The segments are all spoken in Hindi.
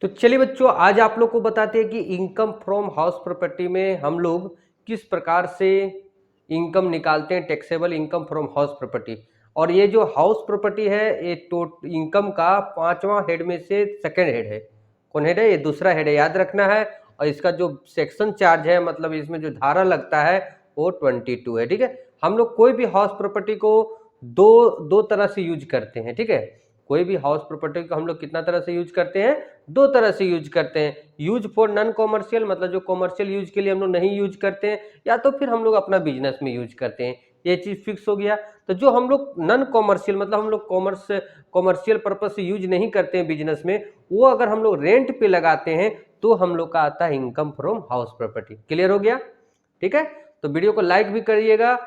तो चलिए बच्चों, आज आप लोग को बताते हैं कि इनकम फ्रॉम हाउस प्रॉपर्टी में हम लोग किस प्रकार से इनकम निकालते हैं, taxable income from house property. और ये जो हाउस प्रॉपर्टी है ये इनकम का पांचवा हेड में से सेकंड हेड है। कौन हेड है? ये दूसरा हेड है, याद रखना है। और इसका जो सेक्शन चार्ज है, मतलब इसमें जो धारा लगता है वो 22 है। ठीक है, हम लोग कोई भी हाउस प्रॉपर्टी को दो दो तरह से यूज करते हैं। ठीक है, कोई भी हाउस प्रॉपर्टी को हम लोग कितना तरह से यूज करते हैं? दो तरह से यूज करते हैं। यूज फॉर नॉन कॉमर्शियल, मतलब जो कॉमर्शियल यूज के लिए हम लोग नहीं यूज करते हैं, या तो फिर हम लोग अपना बिजनेस में यूज करते हैं। ये चीज फिक्स हो गया। तो जो हम लोग नॉन कॉमर्शियल, मतलब हम लोग कॉमर्शियल पर्पज से यूज नहीं करते हैं बिजनेस में, वो अगर हम लोग रेंट पे लगाते हैं तो हम लोग का आता है income from house property. Clear हो गया? ठीक है, तो वीडियो को लाइक भी करिएगा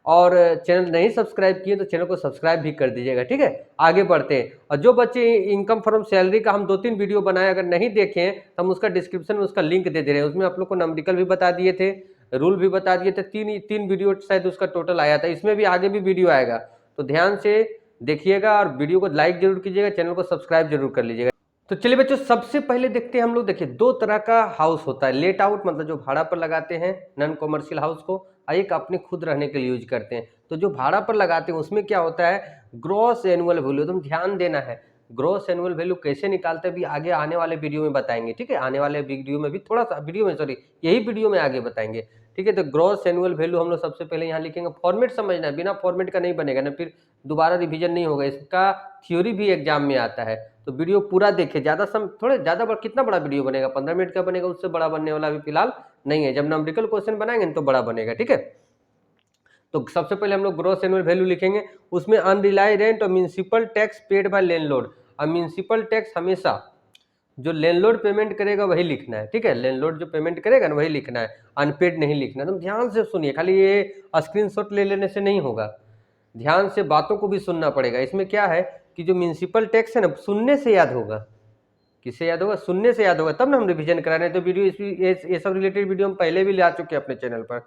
और चैनल नहीं सब्सक्राइब किए तो चैनल को सब्सक्राइब भी कर दीजिएगा। ठीक है, आगे बढ़ते हैं। और जो बच्चे इनकम फ्रॉम सैलरी का हम 2-3 वीडियो बनाए, अगर नहीं देखे हैं तो हम उसका डिस्क्रिप्शन में उसका लिंक दे दे रहे हैं। उसमें आप लोग को नंबरिकल भी बता दिए थे, रूल भी बता दिए थे। तीन वीडियो शायद उसका टोटल आया था। इसमें भी आगे भी वीडियो आएगा, तो ध्यान से देखिएगा और वीडियो को लाइक जरूर कीजिएगा, चैनल को सब्सक्राइब जरूर कर लीजिएगा। तो चलिए बच्चों, सबसे पहले देखते हैं हम लोग। देखिए, दो तरह का हाउस होता है। लेट आउट, मतलब जो भाड़ा पर लगाते हैं नॉन कॉमर्शियल हाउस को, और एक अपने खुद रहने के लिए यूज करते हैं। तो जो भाड़ा पर लगाते हैं उसमें क्या होता है? Gross annual value. तुम ध्यान देना है, ग्रॉस एनुअल वैल्यू कैसे निकालते हैं भी आगे आने वाले वीडियो में बताएंगे। ठीक है, आने वाले वीडियो में भी थोड़ा सा वीडियो में, सॉरी, यही वीडियो में आगे बताएंगे। ठीक है, तो ग्रॉस एनुअल वैल्यू हम लोग सबसे पहले यहाँ लिखेंगे। फॉर्मेट समझना है, बिना फॉर्मेट का नहीं बनेगा ना, फिर दोबारा रिवीजन नहीं होगा। इसका थ्योरी भी एग्जाम में आता है, तो वीडियो पूरा देखिए। ज्यादा थोड़े ज्यादा कितना बड़ा वीडियो बनेगा? 15 मिनट का बनेगा, उससे बड़ा बनने वाला अभी फिलहाल नहीं है। जब नंबरिकल क्वेश्चन बनाएंगे तो बड़ा बनेगा। ठीक है, तो सबसे पहले हम लोग ग्रॉस एनुअल वैल्यू लिखेंगे। उसमें अनरिलाइज रेंट और municipal tax paid by landlord. और म्युनिसिपल टैक्स हमेशा जो लैंडलॉर्ड पेमेंट करेगा वही लिखना है। ठीक है, लैंडलॉर्ड जो पेमेंट करेगा ना वही लिखना है, अनपेड नहीं लिखना है। तुम ध्यान से सुनिए, खाली ये स्क्रीनशॉट ले लेने से नहीं होगा, ध्यान से बातों को भी सुनना पड़ेगा। इसमें क्या है कि जो म्युनिसिपल टैक्स है ना, सुनने से याद होगा। किससे याद होगा? सुनने से याद होगा, तब ना हम रिवीजन करा रहे हैं। तो वीडियो ये सब रिलेटेड वीडियो हम पहले भी ला चुके हैं अपने चैनल पर।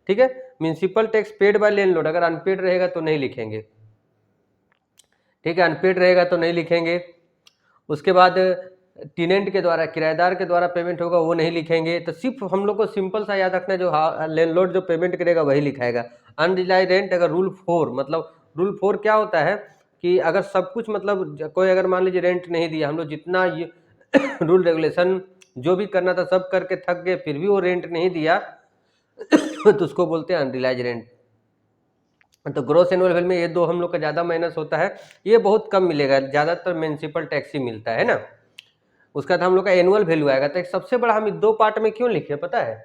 ठीक है, municipal tax paid by landlord, अगर अनपेड रहेगा तो नहीं लिखेंगे। ठीक है, अनपेड रहेगा तो नहीं लिखेंगे। उसके बाद टेनेंट के द्वारा, किराएदार के द्वारा पेमेंट होगा वो नहीं लिखेंगे। तो सिर्फ हम लोग को सिंपल सा याद रखना है, जो लैंडलॉर्ड जो पेमेंट करेगा वही लिखाएगा। अनरिलाइज रेंट, अगर रूल 4, मतलब रूल 4 क्या होता है कि अगर सब कुछ, मतलब कोई अगर मान लीजिए रेंट नहीं दिया, हम लोग जितना ये रूल रेगुलेशन जो भी करना था सब करके थक गए, फिर भी वो रेंट नहीं दिया तो उसको बोलते हैं अनरिलाइज रेंट। तो ग्रोस एनुअल वैल्यू में ये दो हम लोग का ज़्यादा माइनस होता है, ये बहुत कम मिलेगा, ज़्यादातर म्युनिसिपल टैक्स ही मिलता है ना। उसका तो हम लोग का एनुअल वैल्यू आएगा। तो एक सबसे बड़ा हम दो पार्ट में क्यों लिखे पता है?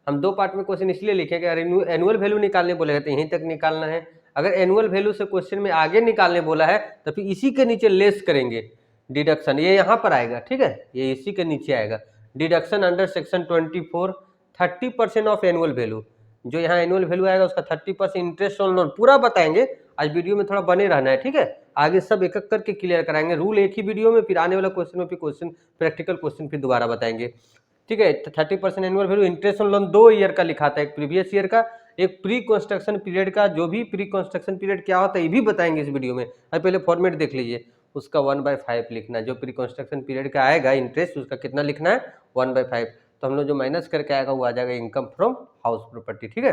हम दो पार्ट में क्वेश्चन इसलिए लिखे कि एनुअल वैल्यू निकालने बोलेगा तो यहीं तक निकालना है। अगर एनुअल वैल्यू से क्वेश्चन में आगे निकालने बोला है तो फिर इसी के नीचे लेस करेंगे डिडक्शन, ये यहाँ पर आएगा। ठीक है, ये इसी के नीचे आएगा, deduction under section 24 30% of annual value. जो यहाँ एनुअल वैल्यू आएगा उसका 30% इंटरेस्ट ऑन लोन, पूरा बताएंगे। आज वीडियो में थोड़ा बने रहना है। ठीक है, आगे सब एक एक करके क्लियर कराएंगे, रूल एक ही वीडियो में, फिर आने वाला क्वेश्चन में फिर क्वेश्चन प्रैक्टिकल क्वेश्चन फिर दोबारा बताएंगे। ठीक है, 30% annual value, interest on loan 2 year का लिखा था, एक प्रीवियस ईयर का, एक प्री कंस्ट्रक्शन पीरियड का। जो भी प्री कंस्ट्रक्शन पीरियड क्या होता है ये भी बताएंगे इस वीडियो में। अब पहले फॉर्मेट देख लीजिए, उसका 1/5 लिखना है। जो प्री कंस्ट्रक्शन पीरियड का आएगा इंटरेस्ट, उसका कितना लिखना है? 1/5। तो हम लोग जो माइनस करके आएगा वो आ जाएगा इनकम फ्रॉम हाउस प्रॉपर्टी। ठीक है,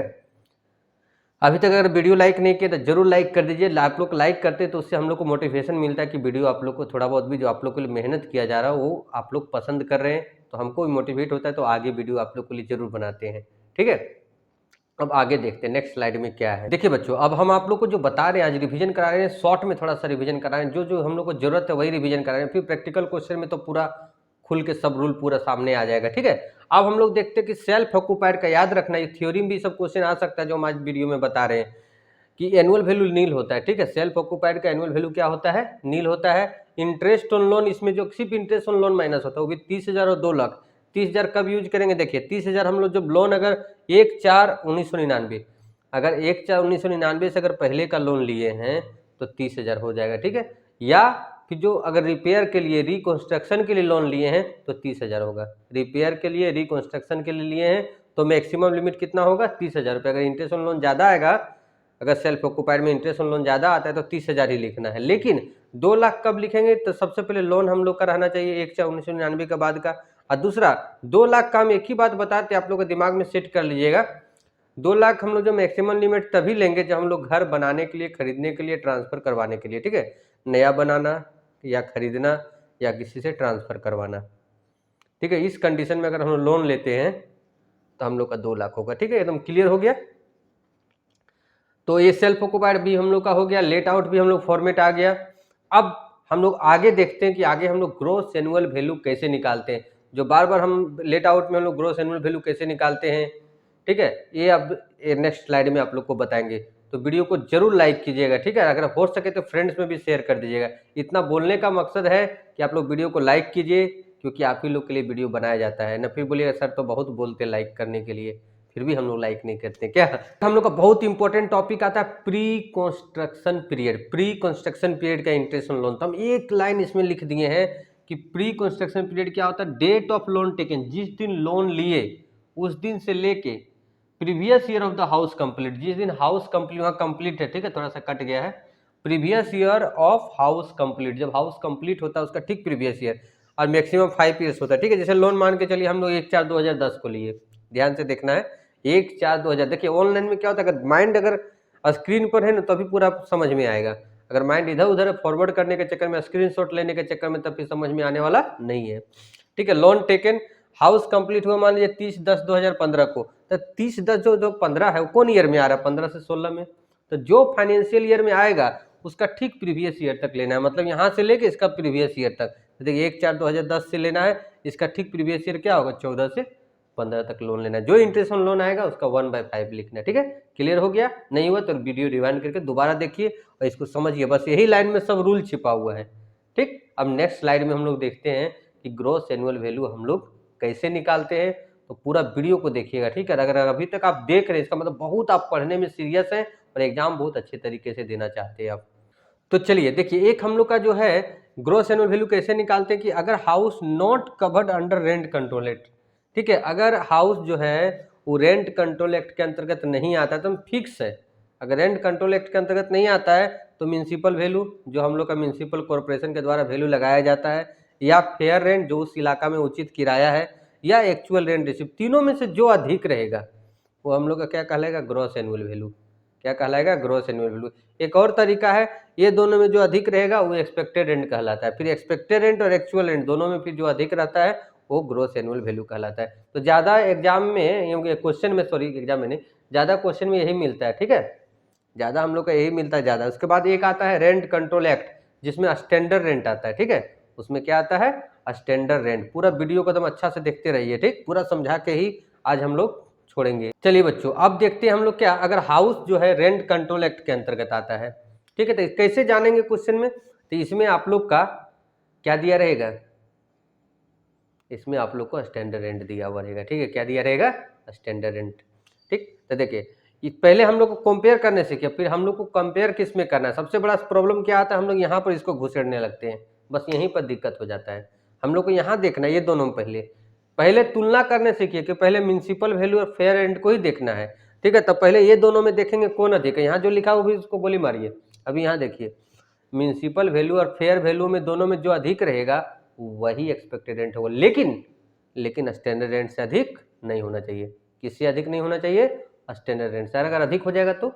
अभी तक अगर वीडियो लाइक नहीं किया तो जरूर लाइक कर दीजिए। आप लोग लाइक करते हैं तो उससे हम लोग को मोटिवेशन मिलता है कि वीडियो आप लोग को थोड़ा बहुत भी जो आप लोग के लिए मेहनत किया जा रहा है वो आप लोग पसंद कर रहे हैं, तो हमको भी मोटिवेट होता है, तो आगे वीडियो आप लोग के लिए जरूर बनाते हैं। ठीक है, अब आगे देखते हैं नेक्स्ट स्लाइड में क्या है। देखिए बच्चों, अब हम आप लोग को जो बता रहे हैं, आज रिवीजन करा रहे हैं, शॉर्ट में थोड़ा सा रिवीजन करा रहे हैं, जो जो हम लोग को जरूरत है वही रिवीजन करा रहे हैं। फिर प्रैक्टिकल क्वेश्चन में तो पूरा खुल के सब रूल पूरा सामने आ जाएगा। ठीक है, अब हम लोग देखते हैं कि सेल्फ ऑक्यूपाइड का याद रखना, ये थ्योरी में भी सब क्वेश्चन आ सकता है जो हम आज वीडियो में बता रहे हैं कि एनुअल वैल्यू नील होता है। ठीक है, सेल्फ ऑक्यूपाइड का एनुअल वैल्यू क्या होता है? नील होता है। इंटरेस्ट ऑन लोन, इसमें जो सिर्फ इंटरेस्ट ऑन लोन माइनस होता है वो भी 30,000 और 2 लाख। 30,000 कब यूज करेंगे? देखिए 30,000 हम लोग जब लोन अगर 1/4/1999, अगर 1/4/1999 से अगर पहले का लोन लिए हैं तो 30,000 हो जाएगा। ठीक है, या फिर जो अगर रिपेयर के लिए, रिकंस्ट्रक्शन के लिए लोन लिए हैं तो 30,000 होगा। रिपेयर के लिए, रिकंस्ट्रक्शन के लिए लिए हैं तो मैक्सिमम लिमिट कितना होगा? 30,000 रुपये। अगर इंटरेस्ट ऑन लोन ज़्यादा आएगा अगर सेल्फ ऑक्यूपाइड में इंटरेस्ट ऑन लोन ज़्यादा आता है तो 30,000 ही लिखना है। लेकिन 2 लाख कब लिखेंगे, तो सबसे पहले लोन हम लोग का रहना चाहिए 1/4/1999 के बाद का, और दूसरा 2 लाख का हम एक ही बात बताते आप लोग के दिमाग में सेट कर लीजिएगा, 2 लाख हम लोग जो मैक्सिमम लिमिट तभी लेंगे जब हम लोग घर बनाने के लिए, खरीदने के लिए, ट्रांसफर करवाने के लिए, ठीक है, नया बनाना या खरीदना या किसी से ट्रांसफर करवाना, ठीक है। इस कंडीशन में अगर हम लोन लेते हैं तो हम लोग का 2 लाख होगा, ठीक है, एकदम क्लियर हो गया। तो ये सेल्फ ऑक्यूपाइड भी हम लोग का हो गया, लेट आउट भी हम लोग फॉर्मेट आ गया। अब हम लोग आगे देखते हैं कि आगे हम लोग ग्रॉस एनुअल वैल्यू कैसे निकालते हैं, जो बार बार हम लेट आउट में हम लोग ग्रॉस एनुअल वैल्यू कैसे निकालते हैं, ठीक है, ये अब नेक्स्ट स्लाइड में आप लोग को बताएंगे। तो वीडियो को जरूर लाइक कीजिएगा, ठीक है, अगर हो सके तो फ्रेंड्स में भी शेयर कर दीजिएगा। इतना बोलने का मकसद है कि आप लोग वीडियो को लाइक कीजिए, क्योंकि आप ही लोग के लिए वीडियो बनाया जाता है ना। फिर बोलिएगा सर तो बहुत बोलते लाइक करने के लिए, फिर भी हम लोग लाइक नहीं करते क्या। हम लोग का बहुत इंपॉर्टेंट टॉपिक आता है pre construction period. Pre construction period का इंटरेस्ट ऑन लोन, तो हम एक लाइन इसमें लिख दिए हैं कि प्री कंस्ट्रक्शन पीरियड क्या होता है, डेट ऑफ लोन टेकन, जिस दिन लोन लिए उस दिन से लेके previous year of the house complete, जिस दिन हाउस कंप्लीट, वहाँ कंप्लीट है, ठीक है, थोड़ा सा कट गया है, previous year of house complete, जब हाउस कंप्लीट होता है उसका ठीक प्रीवियस ईयर, और मैक्सिमम 5 ईयर्स होता है, ठीक है। जैसे लोन मान के चलिए हम लोग 1/4/2010 को लिए, ध्यान से देखना है, 1/4/2000। देखिए ऑनलाइन में क्या होता है, अगर माइंड अगर स्क्रीन पर है ना तभी पूरा समझ में आएगा, अगर माइंड इधर उधर फॉरवर्ड करने के चक्कर में, स्क्रीनशॉट लेने के चक्कर में, तब फिर समझ में आने वाला नहीं है, ठीक है। लोन टेकन, हाउस कंप्लीट हुआ मान लीजिए 30/10/2015 को, तो 30/10 जो 15 है वो कौन ईयर में आ रहा है, 15 से 16 में, तो जो फाइनेंशियल ईयर में आएगा उसका ठीक प्रीवियस ईयर तक लेना है, मतलब यहाँ से लेके इसका प्रीवियस ईयर तक। तो देखिए 1/4/2010 से लेना है, इसका ठीक प्रीवियस ईयर क्या होगा, 14 से 15 तक लोन लेना है। जो इंटरेस्ट ऑन लोन आएगा उसका 1/5 लिखना है, ठीक है। क्लियर हो गया, नहीं हुआ तो वीडियो रिवाइंड करके दोबारा देखिए और इसको समझिए, बस यही लाइन में सब रूल छिपा हुआ है, ठीक। अब नेक्स्ट स्लाइड में हम लोग देखते हैं कि ग्रॉस एनुअल वैल्यू हम लोग कैसे निकालते हैं, तो पूरा वीडियो को देखिएगा, ठीक है। अगर अभी तक आप देख रहे हैं इसका मतलब बहुत आप पढ़ने में सीरियस हैं और एग्जाम बहुत अच्छे तरीके से देना चाहते हैं आप। तो चलिए देखिए, एक हम लोग का जो है ग्रॉस एनुअल वैल्यू कैसे निकालते हैं कि अगर house not covered under rent control act, ठीक है, अगर हाउस जो है वो रेंट कंट्रोल एक्ट के अंतर्गत नहीं आता है तो हम फिक्स है, अगर रेंट कंट्रोल एक्ट के अंतर्गत नहीं आता है तो म्यूनसिपल वैल्यू, जो हम लोग का म्यूनसिपल कॉर्पोरेशन के द्वारा वैल्यू लगाया जाता है, या फेयर रेंट जो उस इलाका में उचित किराया है, या एक्चुअल रेंट रिसिप्ट, तीनों में से जो अधिक रहेगा वो हम लोग का क्या कहलाएगा, ग्रॉस एनुअल वैल्यू। क्या कहलाएगा, ग्रॉस एनुअल वैल्यू। एक और तरीका है, ये दोनों में जो अधिक रहेगा वो एक्सपेक्टेड रेंट कहलाता है, फिर एक्सपेक्टेड रेंट और एक्चुअल रेंट दोनों में फिर जो अधिक रहता है वो ग्रॉस एनुअल वैल्यू कहलाता है। तो ज़्यादा एग्जाम में, क्वेश्चन में, सॉरी एग्जाम में नहीं, ज़्यादा क्वेश्चन में यही मिलता है, ठीक है, ज़्यादा हम लोग का यही मिलता है ज़्यादा। उसके बाद एक आता है रेंट कंट्रोल एक्ट, जिसमें स्टैंडर्ड रेंट आता है, ठीक है, उसमें क्या आता है, स्टैंडर्ड रेंट। पूरा वीडियो को एकदम अच्छा से देखते रहिए, ठीक, पूरा समझा के ही आज हम लोग छोड़ेंगे। चलिए बच्चों, अब देखते हैं हम लोग क्या, अगर हाउस जो है रेंट कंट्रोल एक्ट के अंतर्गत आता है, ठीक है, तो कैसे जानेंगे क्वेश्चन में, तो इसमें आप लोग का क्या दिया रहेगा, इसमें आप लोग को स्टैंडर्ड रेंट दिया हुआ रहेगा, ठीक है, क्या दिया रहेगा, स्टैंडर्ड रेंट, ठीक। तो देखिए पहले हम लोग को कंपेयर करने से क्या, फिर हम लोग को कंपेयर किस में करना है, सबसे बड़ा प्रॉब्लम क्या आता है, हम लोग यहाँ पर इसको घुसेड़ने लगते हैं, बस यहीं पर दिक्कत हो जाता है। हम लोग को यहाँ देखना है ये दोनों में, पहले तुलना करने से कि पहले म्यूनसिपल वैल्यू और फेयर रेंट को ही देखना है, ठीक है। तब पहले ये दोनों में देखेंगे कौन अधिक है, यहाँ जो लिखा है वो भी उसको गोली मारिए। अभी यहाँ देखिए, म्यूनसिपल वैल्यू और फेयर वैल्यू में दोनों में जो अधिक रहेगा वही एक्सपेक्टेड रेंट होगा, लेकिन स्टैंडर्ड रेंट से अधिक नहीं होना चाहिए। किससे अधिक नहीं होना चाहिए, स्टैंडर्ड रेंट से। अगर अधिक हो जाएगा तो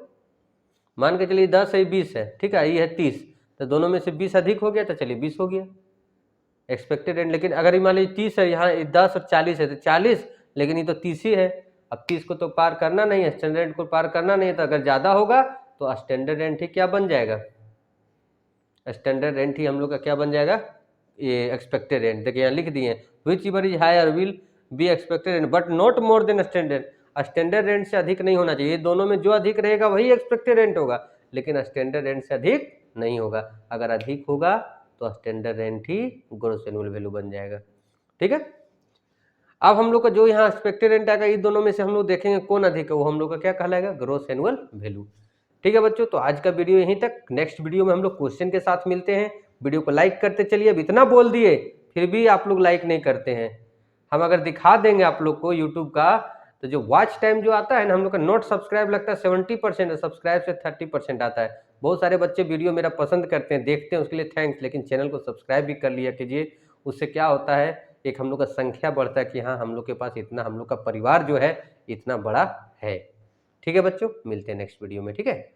मान के चलिए 10 है 20 है, ठीक है, ये है 30, तो दोनों में से 20 अधिक हो गया तो चलिए 20 हो गया एक्सपेक्टेड रेंट। लेकिन अगर मान लीजिए 30 है, यहाँ 10 और 40 है तो 40, लेकिन ये तो 30 ही है। अब 30 को तो पार करना नहीं है, स्टैंडर्ड रेंट को पार करना नहीं है, तो अगर ज़्यादा होगा तो स्टैंडर्ड रेंट ही क्या बन जाएगा, स्टैंडर्ड रेंट ही हम लोग का क्या बन जाएगा, ये एक्सपेक्टेड रेंट। देखिए यहाँ लिख दिए, whichever is higher will be expected rent but not more than standard. Standard rent से अधिक नहीं होना चाहिए, दोनों में जो अधिक रहेगा वही एक्सपेक्टेड रेंट होगा, लेकिन स्टैंडर्ड रेंट से अधिक नहीं होगा। अगर अधिक होगा तो स्टैंडर्ड रेंट ही ग्रॉस एनुअल वैल्यू बन जाएगा, ठीक है। अब हम लोग का जो यहाँ एक्सपेक्टेड रेंट आएगा, इन दोनों में से हम लोग देखेंगे कौन अधिक है, वो हम लोग का क्या कहलाएगा, ग्रॉस एनुअल वैल्यू, ठीक है बच्चों। तो आज का वीडियो यहीं तक, नेक्स्ट वीडियो में हम लोग क्वेश्चन के साथ मिलते हैं। वीडियो को लाइक करते चलिए, अब इतना बोल दिए फिर भी आप लोग लाइक नहीं करते हैं। हम अगर दिखा देंगे आप लोग को यूट्यूब का तो जो वॉच टाइम जो आता है ना, हम लोग का नॉट सब्सक्राइब लगता है 70% और सब्सक्राइब से 30% आता है। बहुत सारे बच्चे वीडियो मेरा पसंद करते हैं, देखते हैं, उसके लिए थैंक्स, लेकिन चैनल को सब्सक्राइब भी कर लिया कीजिए। उससे क्या होता है, एक हम लोग का संख्या बढ़ता है कि हाँ, हम लोग के पास इतना, हम लोग का परिवार जो है इतना बड़ा है। ठीक है बच्चों, मिलते हैं नेक्स्ट वीडियो में, ठीक है।